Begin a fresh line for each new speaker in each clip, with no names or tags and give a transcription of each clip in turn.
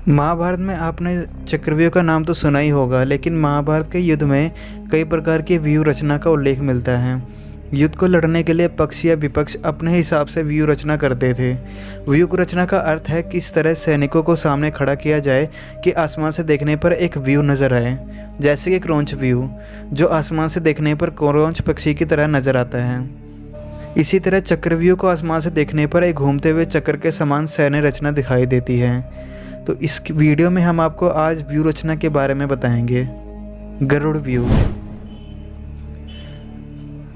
महाभारत में आपने चक्रव्यूह का नाम तो सुना ही होगा, लेकिन महाभारत के युद्ध में कई प्रकार की व्यूह रचना का उल्लेख मिलता है। युद्ध को लड़ने के लिए पक्ष या विपक्ष अपने हिसाब से व्यूह रचना करते थे। व्यूह रचना का अर्थ है किस तरह सैनिकों को सामने खड़ा किया जाए कि आसमान से देखने पर एक व्यूह नजर आए, जैसे कि क्रोंच व्यूह, जो आसमान से देखने पर क्रोंच पक्षी की तरह नजर आता है। इसी तरह चक्रव्यूह को आसमान से देखने पर एक घूमते हुए चक्र के समान सैन्य रचना दिखाई देती है। तो इस वीडियो में हम आपको आज व्यूह रचना के बारे में बताएंगे। गरुड़ व्यूह।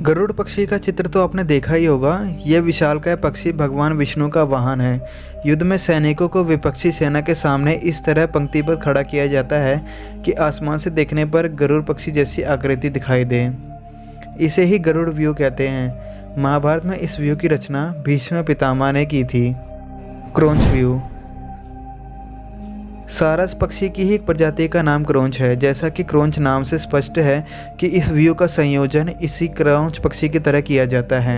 गरुड़ पक्षी का चित्र तो आपने देखा ही होगा। यह विशालकाय पक्षी भगवान विष्णु का वाहन है। युद्ध में सैनिकों को विपक्षी सेना के सामने इस तरह पंक्तिबद्ध खड़ा किया जाता है कि आसमान से देखने पर गरुड़ पक्षी जैसी आकृति दिखाई दे। इसे ही गरुड़ व्यूह कहते हैं। महाभारत में इस व्यूह की रचना भीष्म पितामह ने की थी। क्रोंच व्यूह। सारस पक्षी की ही एक प्रजाति का नाम क्रोंच है। जैसा कि क्रोंच नाम से स्पष्ट है कि इस व्यूह का संयोजन इसी क्रोंच पक्षी की तरह किया जाता है।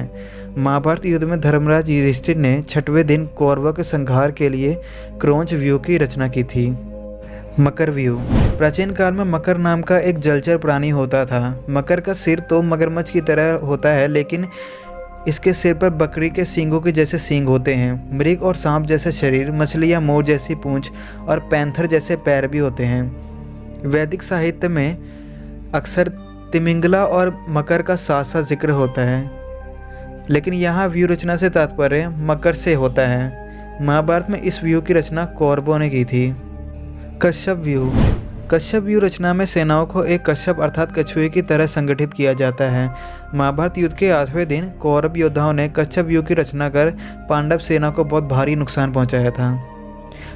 महाभारत युद्ध में धर्मराज युधिष्ठिर ने 6वें दिन कौरवों के संहार के लिए क्रोंच व्यूह की रचना की थी। मकर व्यूह। प्राचीन काल में मकर नाम का एक जलचर प्राणी होता था। मकर का सिर तो मगरमच्छ की तरह होता है, लेकिन इसके सिर पर बकरी के सींगों के जैसे सींग होते हैं। मृग और सांप जैसे शरीर, मछली या मोर जैसी पूंछ और पैंथर जैसे पैर भी होते हैं। वैदिक साहित्य में अक्सर तिमिंगला और मकर का साथ साथ जिक्र होता है, लेकिन यहाँ व्यूह रचना से तात्पर्य मकर से होता है। महाभारत में इस व्यूह की रचना कौरवों ने की थी। कश्यप व्यूह। कश्यप व्यूह रचना में सेनाओं को एक कश्यप अर्थात कछुए की तरह संगठित किया जाता है। महाभारत युद्ध के 8वें दिन कौरव योद्धाओं ने कश्यप व्यूह की रचना कर पांडव सेना को बहुत भारी नुकसान पहुंचाया था।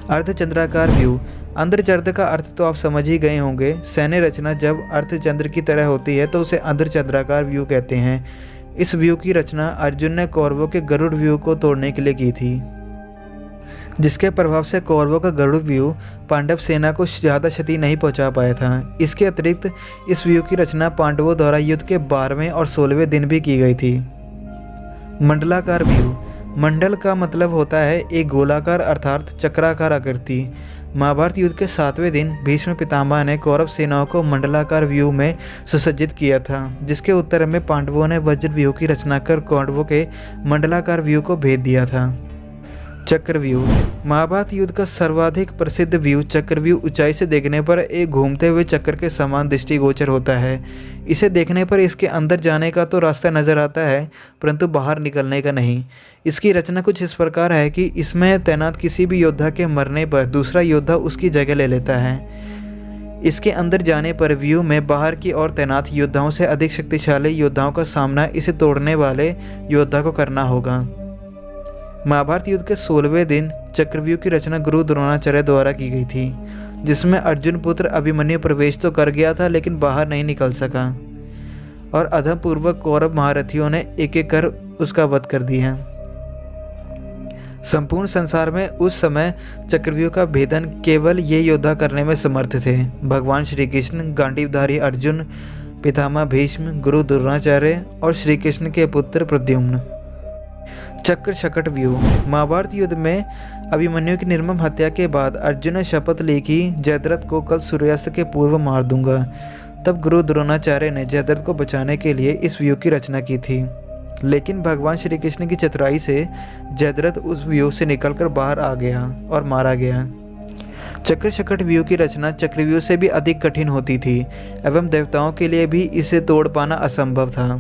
अर्धचंद्राकार व्यूह। अर्धचंद्र का अर्थ तो आप समझ ही गए होंगे। सैन्य रचना जब अर्धचंद्र की तरह होती है तो उसे अर्धचंद्राकार व्यूह कहते हैं। इस व्यूह की रचना अर्जुन ने कौरवों के गरुड़ व्यूह को तोड़ने के लिए की थी, जिसके प्रभाव से कौरवों का गरुड़ व्यूह पांडव सेना को ज़्यादा क्षति नहीं पहुंचा पाया था। इसके अतिरिक्त इस व्यूह की रचना पांडवों द्वारा युद्ध के 12वें और 16वें दिन भी की गई थी। मंडलाकार व्यूह। मंडल का मतलब होता है एक गोलाकार अर्थात चक्राकार आकृति। महाभारत युद्ध के 7वें दिन भीष्म पितामह ने कौरव सेनाओं को मंडलाकार व्यूह में सुसज्जित किया था, जिसके उत्तर में पांडवों ने वज्र व्यूह की रचना कर कौरवों के मंडलाकार व्यूह को भेद दिया था। चक्रव्यूह। महाभारत युद्ध का सर्वाधिक प्रसिद्ध व्यूह चक्रव्यूह ऊंचाई से देखने पर एक घूमते हुए चक्र के समान दृष्टिगोचर होता है। इसे देखने पर इसके अंदर जाने का तो रास्ता नजर आता है, परंतु बाहर निकलने का नहीं। इसकी रचना कुछ इस प्रकार है कि इसमें तैनात किसी भी योद्धा के मरने पर दूसरा योद्धा उसकी जगह ले लेता है। इसके अंदर जाने पर व्यूह में बाहर की ओर तैनात योद्धाओं से अधिक शक्तिशाली योद्धाओं का सामना इसे तोड़ने वाले योद्धा को करना होगा। महाभारत युद्ध के 16वें दिन चक्रव्यूह की रचना गुरु द्रोणाचार्य द्वारा की गई थी, जिसमें अर्जुन पुत्र अभिमन्यु प्रवेश तो कर गया था लेकिन बाहर नहीं निकल सका, और अधमपूर्वक कौरव महारथियों ने एक एक कर उसका वध कर दिया। संपूर्ण संसार में उस समय चक्रव्यूह का भेदन केवल ये योद्धा करने में समर्थ थे। भगवान श्री कृष्ण, गांडीवधारी अर्जुन, पितामह भीष्म, गुरु द्रोणाचार्य और श्री कृष्ण के पुत्र प्रद्युम्न। चक्र शकट व्यूह। महाभारत युद्ध में अभिमन्यु की निर्मम हत्या के बाद अर्जुन ने शपथ ली कि जयद्रथ को कल सूर्यास्त के पूर्व मार दूंगा। तब गुरु द्रोणाचार्य ने जयद्रथ को बचाने के लिए इस व्यूह की रचना की थी, लेकिन भगवान श्री कृष्ण की चतुराई से जयद्रथ उस व्यूह से निकलकर बाहर आ गया और मारा गया। चक्र शकट व्यूह की रचना चक्रव्यूह से भी अधिक कठिन होती थी एवं देवताओं के लिए भी इसे तोड़ पाना असंभव था।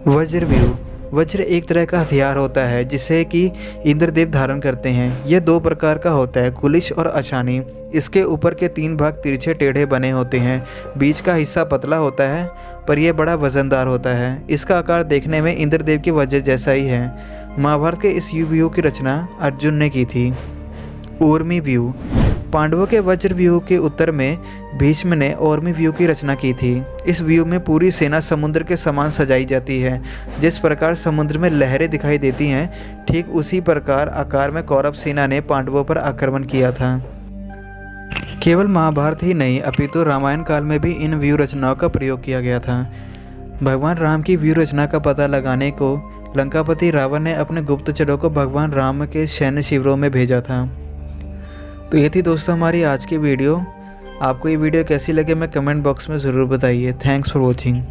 वज्र व्यूह। वज्र एक तरह का हथियार होता है जिसे कि इंद्रदेव धारण करते हैं। यह 2 प्रकार का होता है, कुलिश और अशानी। इसके ऊपर के 3 भाग तिरछे टेढ़े बने होते हैं। बीच का हिस्सा पतला होता है, पर यह बड़ा वजनदार होता है। इसका आकार देखने में इंद्रदेव के वज्र जैसा ही है। महाभारत के इस व्यूह की रचना अर्जुन ने की थी। ऊर्मी व्यूह। पांडवों के वज्र व्यूह के उत्तर में भीष्म ने ऊर्मी व्यूह की रचना की थी। इस व्यूह में पूरी सेना समुद्र के समान सजाई जाती है। जिस प्रकार समुद्र में लहरें दिखाई देती हैं, ठीक उसी प्रकार आकार में कौरव सेना ने पांडवों पर आक्रमण किया था। केवल महाभारत ही नहीं, अपितु रामायण काल में भी इन व्यूह रचनाओं का प्रयोग किया गया था। भगवान राम की व्यूह रचना का पता लगाने को लंकापति रावण ने अपने गुप्तचरों को भगवान राम के सैन्य शिविरों में भेजा था। तो ये थी दोस्तों हमारी आज की वीडियो। आपको ये वीडियो कैसी लगे मैं कमेंट बॉक्स में ज़रूर बताइए। Thanks for watching.